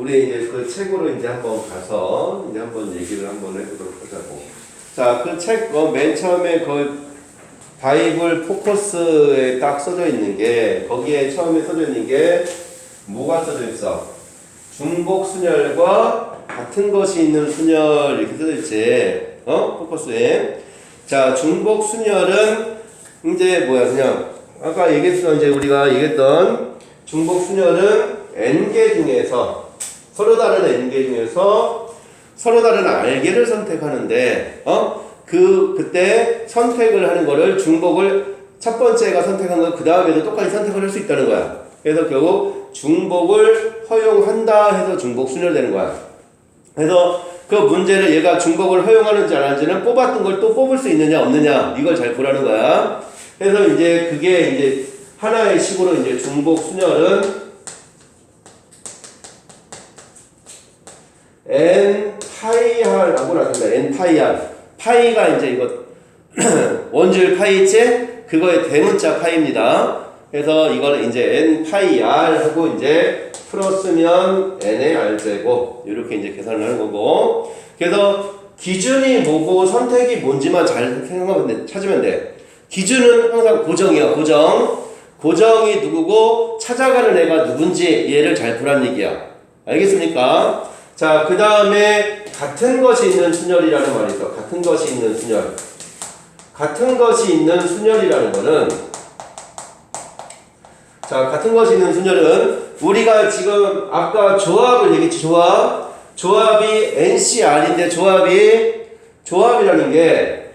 우리 이제 그 책으로 이제 한번 가서 이제 한번 얘기를 한번 해보도록 하자고. 자, 그 책 맨 처음에 그 바이블 포커스에 딱 써져 있는 게, 거기에 처음에 써져 있는 게 뭐가 써져 있어? 중복 순열과 같은 것이 있는 순열 이렇게 써져 있지. 포커스에. 자, 중복 순열은 이제 뭐야? 그냥 아까 얘기했던, 이제 우리가 얘기했던 중복 순열은 n개 중에서, 서로 다른 n개 중에서 서로 다른 r개를 선택하는데, 그때 선택을 하는 거를, 중복을 첫 번째가 선택한 거 그 다음에도 똑같이 선택을 할 수 있다는 거야. 그래서 결국 중복을 허용한다 해서 중복 순열되는 거야. 그래서 그 문제를 얘가 중복을 허용하는지 안 하는지는 뽑았던 걸 또 뽑을 수 있느냐 없느냐, 이걸 잘 보라는 거야. 그래서 이제 그게 이제 하나의 식으로 이제 중복 순열은 n 파이 r라고 나옵니다. n 파이 r. 파이가 이제 이거 원줄 파이 있지? 그거의 대문자 파이입니다. 그래서 이거는 이제 n 파이 r 하고 이제 풀었으면 n의 r제곱, 이렇게 이제 계산을 하는 거고. 그래서 기준이 뭐고 선택이 뭔지만 잘 생각하면 돼, 찾으면 돼. 기준은 항상 고정이야, 고정. 고정이 누구고 찾아가는 애가 누군지 얘를 잘 보란 얘기야. 알겠습니까? 자, 그 다음에 같은 것이 있는 순열이라는 말이 있어. 같은 것이 있는 순열. 같은 것이 있는 순열이라는 거는, 자, 같은 것이 있는 순열은 우리가 지금 아까 조합을 얘기했지. 조합이 NCR인데 조합이라는 게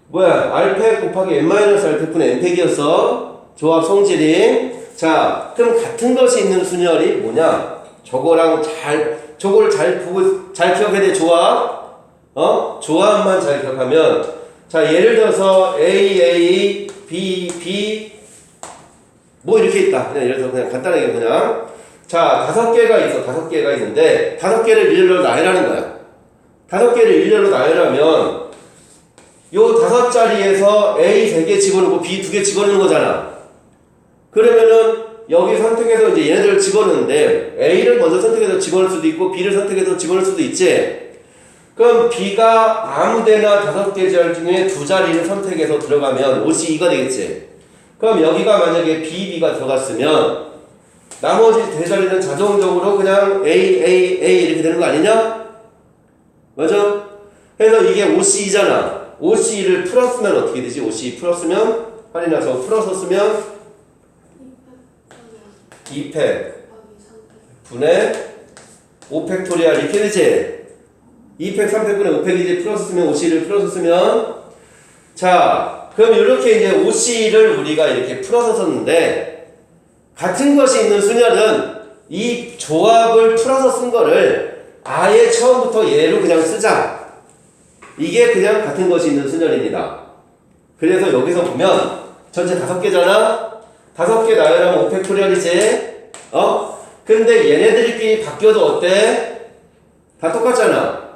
뭐야? R팩 곱하기 N-R팩분의 N팩이었어. 조합 성질이. 자, 그럼 같은 것이 있는 순열이 뭐냐? 저거를 잘 보고, 잘 기억해야 돼, 조합. 조합만 잘 기억하면. 자, 예를 들어서 A, B, 뭐 이렇게 있다. 그냥 예를 들어서 그냥 간단하게 그냥. 자, 5개가 있어. 5개가 있는데, 5개를 일렬로 나열하는 거야. 5개를 일렬로 나열하면, 요 5자리에서 A 3개 집어넣고 B 2개 집어넣는 거잖아. 그러면은, 여기 선택해서 이제 얘네들을 집어넣는데, A를 먼저 선택해서 집어넣을 수도 있고, B를 선택해서 집어넣을 수도 있지. 그럼 B가 아무 데나 5개 자리 중에 2자리를 선택해서 들어가면 옷이 2가 되겠지. 그럼 여기가 만약에 B, B가 들어갔으면, 나머지 3자리는 자동적으로 그냥 A 이렇게 되는 거 아니냐? 맞아? 그래서 이게 OC2잖아. OC2를 풀었으면 어떻게 되지? OC2 풀었으면, 할인해서 풀어서 쓰면 2팩 분의 5팩토리얼 이렇게 되지? 2팩 3팩분의 5팩이지. 풀어서 쓰면, OC2를 풀어서 쓰면. 자, 그럼 이렇게 이제 OC2를 우리가 이렇게 풀어서 썼는데, 같은 것이 있는 순열은 이 조합을 풀어서 쓴 거를 아예 처음부터 얘로 그냥 쓰자. 이게 그냥 같은 것이 있는 순열입니다. 그래서 여기서 보면 전체 5개잖아? 5개 나열하면 5팩토리얼이지? 근데 얘네들끼리 바뀌어도 어때? 다 똑같잖아.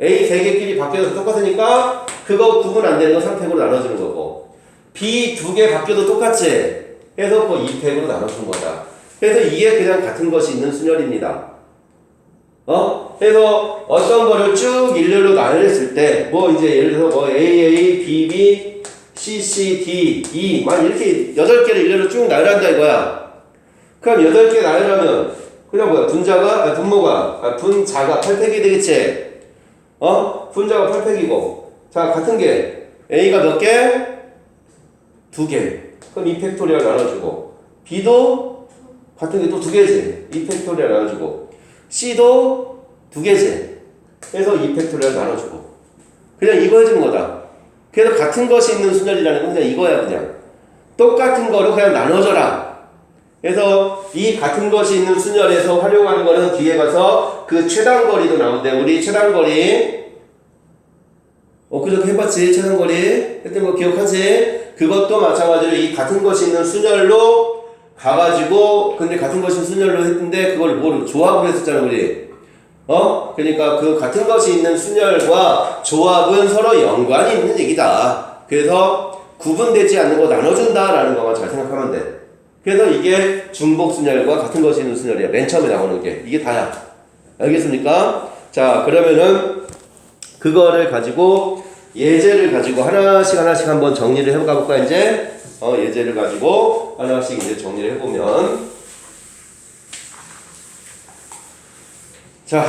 A 3개끼리 바뀌어도 똑같으니까 그거 구분 안 되는 거 3팩으로 나눠주는 거고, B 2개 바뀌어도 똑같지? 그래서 그 2팩으로 나눠준 거다. 그래서 이게 그냥 같은 것이 있는 순열입니다. 그래서 어떤 거를 쭉 일렬로 나열했을 때, 뭐 이제 예를 들어서 뭐 AA, BB, CC, D, E, 막 이렇게 8개를 일렬로 쭉 나열한다 이거야. 그럼 8개 나열하면 그냥 뭐야? 분자가 8팩이 되겠지? 분자가 8팩이고. 자, 같은 게 A가 몇 개? 2개. 그럼 2팩토리얼 나눠주고, B도 같은 게 또 2개지. 2팩토리얼 나눠주고, C도 2개지. 그래서 2팩토리얼 나눠주고. 그냥 이거 해주는 거다. 그래서 같은 것이 있는 순열이라는 건 그냥 이거야, 그냥. 똑같은 거로 그냥 나눠줘라. 그래서 이 같은 것이 있는 순열에서 활용하는 거는 뒤에 가서 그 최단거리도 나오는데, 우리 최단거리, 그저께 해봤지? 최단거리 했던 거 기억하지? 그것도 마찬가지로 이 같은 것이 있는 순열로 가가지고, 근데 같은 것이 있는 순열로 했는데 그걸 뭐로 조합을 했었잖아 우리. 그러니까 그 같은 것이 있는 순열과 조합은 서로 연관이 있는 얘기다. 그래서 구분되지 않는 거 나눠준다라는 것만 잘 생각하면 돼. 그래서 이게 중복 순열과 같은 것이 있는 순열이야. 맨 처음에 나오는 게 이게 다야. 알겠습니까? 자, 그러면은 그거를 가지고 예제를 가지고 하나씩 한번 정리를 해볼까 볼까 이제 예제를 가지고 하나씩 이제 정리를 해보면 자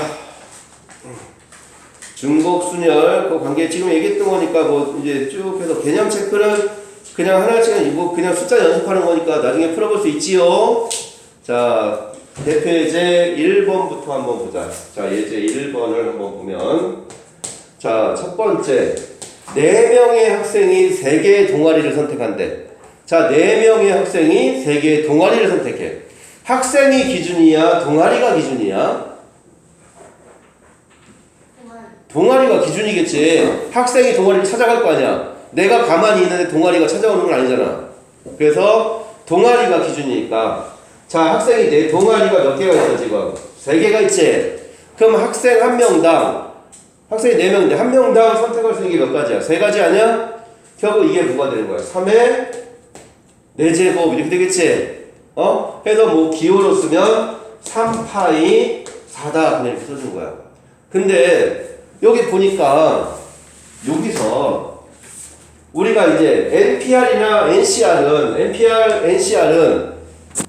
중복 순열 그 관계 지금 얘기했던 거니까 뭐 이제 쭉 해서 개념 체크는 그냥 하나씩은 뭐 그냥 숫자 연습하는 거니까 나중에 풀어볼 수 있지요. 자 대표 예제 1번부터 한번 보자. 자 예제 1번을 한번 보면 자 첫 번째 4명의 학생이 3개의 동아리를 선택한대. 자 4명의 학생이 3개의 동아리를 선택해. 학생이 기준이야 동아리가 기준이야? 동아리가 기준이겠지. 학생이 동아리를 찾아갈 거 아니야. 내가 가만히 있는데 동아리가 찾아오는 건 아니잖아. 그래서 동아리가 기준이니까 자 학생이 내 동아리가 몇 개가 있어 지금? 3개가 있지. 그럼 학생 한 명당 학생이 4명인데 한 명당 선택할 수 있는 게 몇 가지야? 3가지 아니야? 결국 이게 뭐가 되는 거야? 3의 4제곱 이렇게 되겠지? 해서 뭐 기호로 쓰면 3파이 4다 그냥 이렇게 써준 거야. 근데 여기 보니까 여기서 우리가 이제 NPR이나 NCR은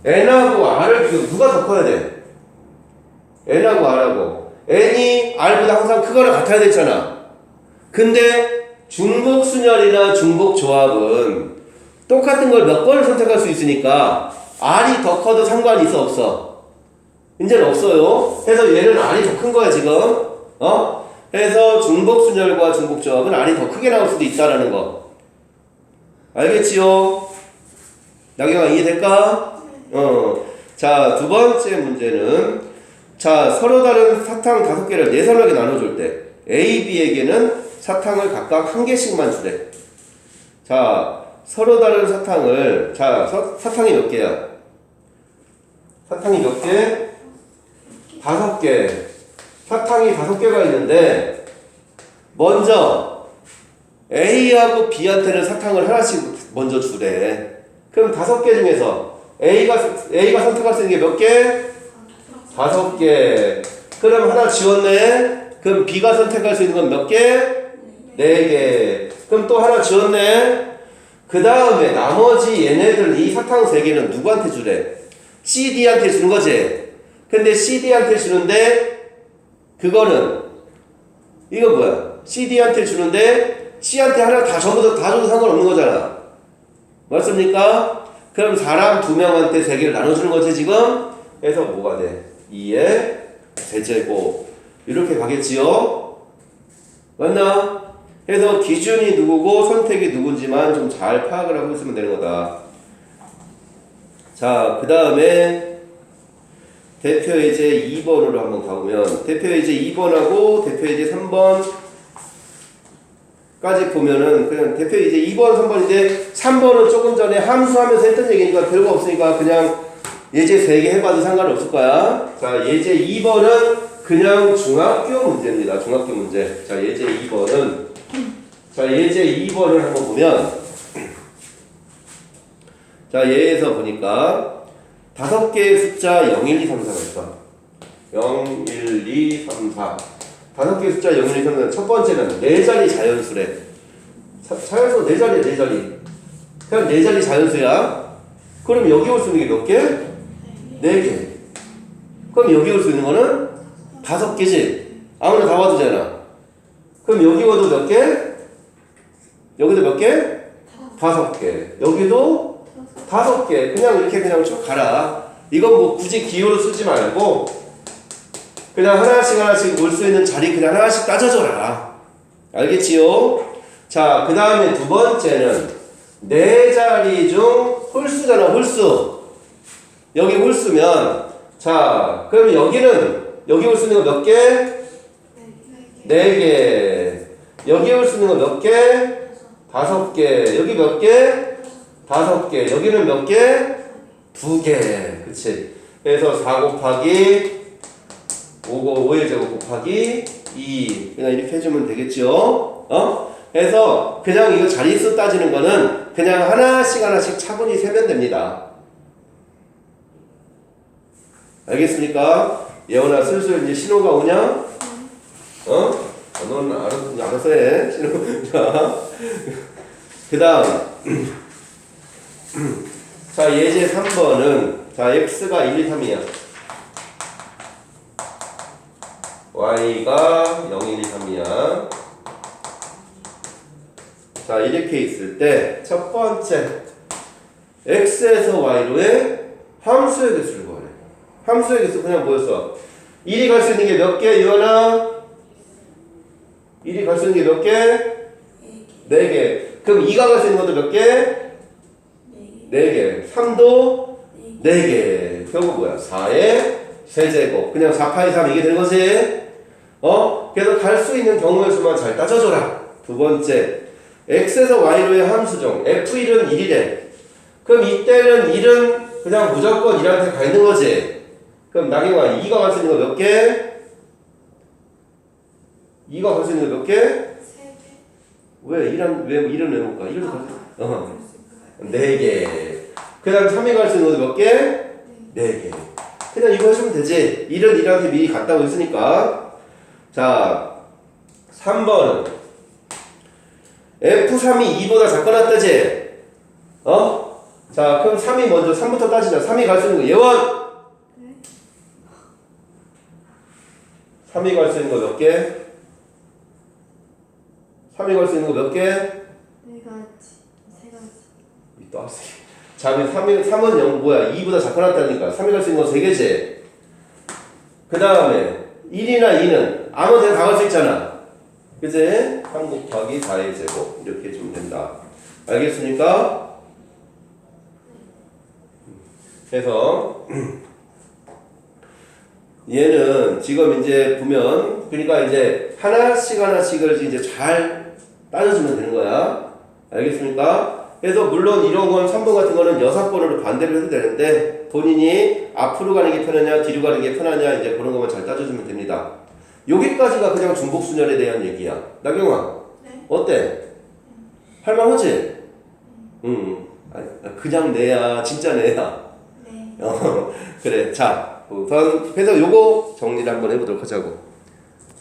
N하고 R을 누가 더 커야 돼? N하고 R하고 N이 R보다 항상 크거나 같아야 되잖아. 근데 중복순열이나 중복조합은 똑같은 걸 몇 번을 선택할 수 있으니까 R이 더 커도 상관이 있어 없어? 이제는 없어요. 그래서 얘는 R이 더 큰 거야 지금. 그래서 중복순열과 중복조합은 R이 더 크게 나올 수도 있다라는 거. 알겠지요? 나경아 이해될까? 자, 두 번째 문제는 자, 서로 다른 사탕 5개를 네서너게 나눠줄 때 A, B에게는 사탕을 각각 1개씩만 주래. 자, 서로 다른 사탕을 자, 사탕이 몇 개야? 사탕이 몇 개? 5개. 사탕이 5개가 있는데 먼저 A하고 B한테는 사탕을 하나씩 먼저 주래. 그럼 5개 중에서 A가 선택할 수 있는 게 몇 개? 5개. 그럼 하나 지웠네. 그럼 B가 선택할 수 있는 건 몇 개? 4개. 그럼 또 하나 지웠네. 그 다음에 나머지 얘네들 이 사탕 3개는 누구한테 주래? CD한테 주는 거지. 근데 CD한테 주는데 그거는 이거 뭐야? CD한테 주는데 C한테 하나 다 전부 다 줘도 상관없는 거잖아. 맞습니까? 그럼 사람 2명한테 3개를 나눠주는 거지 지금? 그래서 뭐가 돼? 2의 세제곱 이렇게 가겠지요? 맞나? 그래서 기준이 누구고 선택이 누군지만 좀 잘 파악을 하고 있으면 되는 거다. 자, 그 다음에 대표 예제 2번으로 한번 가보면 대표 예제 2번하고 대표 예제 3번까지 보면은 그냥 대표 예제 2번, 3번인데 3번은 조금 전에 함수하면서 했던 얘기니까 별거 없으니까 그냥 예제 3개 해봐도 상관없을 거야. 자, 예제 2번은 그냥 중학교 문제입니다. 중학교 문제. 자, 예제 2번은 자, 예제 2번을 한번 보면 자, 얘에서 보니까 5개의 숫자 0, 1, 2, 3, 4가 있어. 0, 1, 2, 3, 4. 5개의 숫자 0, 1, 2, 3, 4. 첫 번째는 4자리 자연수래. 자연수 4자리야, 4자리. 그냥 4자리 자연수야. 그럼 여기 올 수 있는 게 몇 개? 4개. 그럼 여기 올 수 있는 거는 5개지. 아무나 다 와도 되잖아. 그럼 여기 와도 몇 개? 여기도 몇 개? 5개. 여기도 5개. 그냥 이렇게 그냥 쭉 가라. 이건 뭐 굳이 기호로 쓰지 말고 그냥 하나씩 올 수 있는 자리 그냥 하나씩 따져줘라. 알겠지요? 자, 그 다음에 두 번째는 4자리 중 홀수잖아. 홀수. 여기 홀수면 자, 그럼 여기 올 수 있는 거 몇 개? 4개. 여기 올 수 있는 거 몇 개? 5개. 여기 몇 개? 5개. 여기는 몇 개? 2개. 그치? 그래서 4 곱하기 5의 제곱 곱하기 2. 그냥 이렇게 해주면 되겠죠? 그래서 그냥 이거 자릿수 따지는 거는 그냥 하나씩 차분히 세면 됩니다. 알겠습니까? 예원아 슬슬 이제 신호가 오냐? 어? 넌 알아서 해. 신호. 자, 그 다음. 자, 예제 3번은, 자, x가 1, 2, 3이야. y가 0, 1, 2, 3이야. 자, 이렇게 있을 때, 첫 번째, x에서 y로의 함수의 개수를 구하래. 함수의 개수 그냥 뭐였어? 1이 갈 수 있는 게 몇 개, 유연아? 1이 갈 수 있는 게 몇 개? 4개. 그럼 2가 갈 수 있는 것도 몇 개? 4개. 3도 4개. 결국 뭐야? 4의 세제곱. 그냥 4파이 3 이게 되는 거지? 그래서 갈 수 있는 경우의 수만 잘 따져줘라. 두 번째, x에서 y로의 함수정. f1은 1이래. 그럼 이때는 1은 그냥 무조건 1한테 가 있는 거지? 그럼 나경아 2가 갈 수 있는 거 몇 개? 2가 갈 수 있는 거 몇 개? 3개. 왜 1은 왜 못 가? 1은 갈 수 4개. 그 다음 3이 갈 수 있는 거 몇 개? 4개. 그냥 이거 하시면 되지. 1은 1한테 미리 갔다고 했으니까. 자, 3번은 F3이 2보다 작거나 뜨지? 자, 그럼 3이 먼저 3부터 따지자. 3이 갈 수 있는 거 예원! 3이 갈 수 있는 거 몇 개? 3이 갈 수 있는 거 몇 개? 4가지. 3가지. 또 학생. 자, 3은 0, 뭐야? 2보다 작거나 뜨니까 3이 갈 수 있는 거 3개지? 그 다음에 1이나 2는 아무 데나 다 갈 수 있잖아. 그치? 3 곱하기 4의 제곱. 이렇게 해주면 된다. 알겠습니까? 그래서 얘는 지금 이제 보면 그러니까 이제 하나씩을 이제 잘 따져주면 되는 거야. 알겠습니까? 그래서 물론 이런 건 3번 같은 거는 6번으로 반대로 해도 되는데 본인이 앞으로 가는 게 편하냐 뒤로 가는 게 편하냐 이제 그런 것만 잘 따져주면 됩니다. 여기까지가 그냥 중복순열에 대한 얘기야. 나경아, 네. 어때? 할만하지? 그냥 내야 진짜 내야. 네. 그래. 자, 우선 그래서 요거 정리를 한번 해보도록 하자고.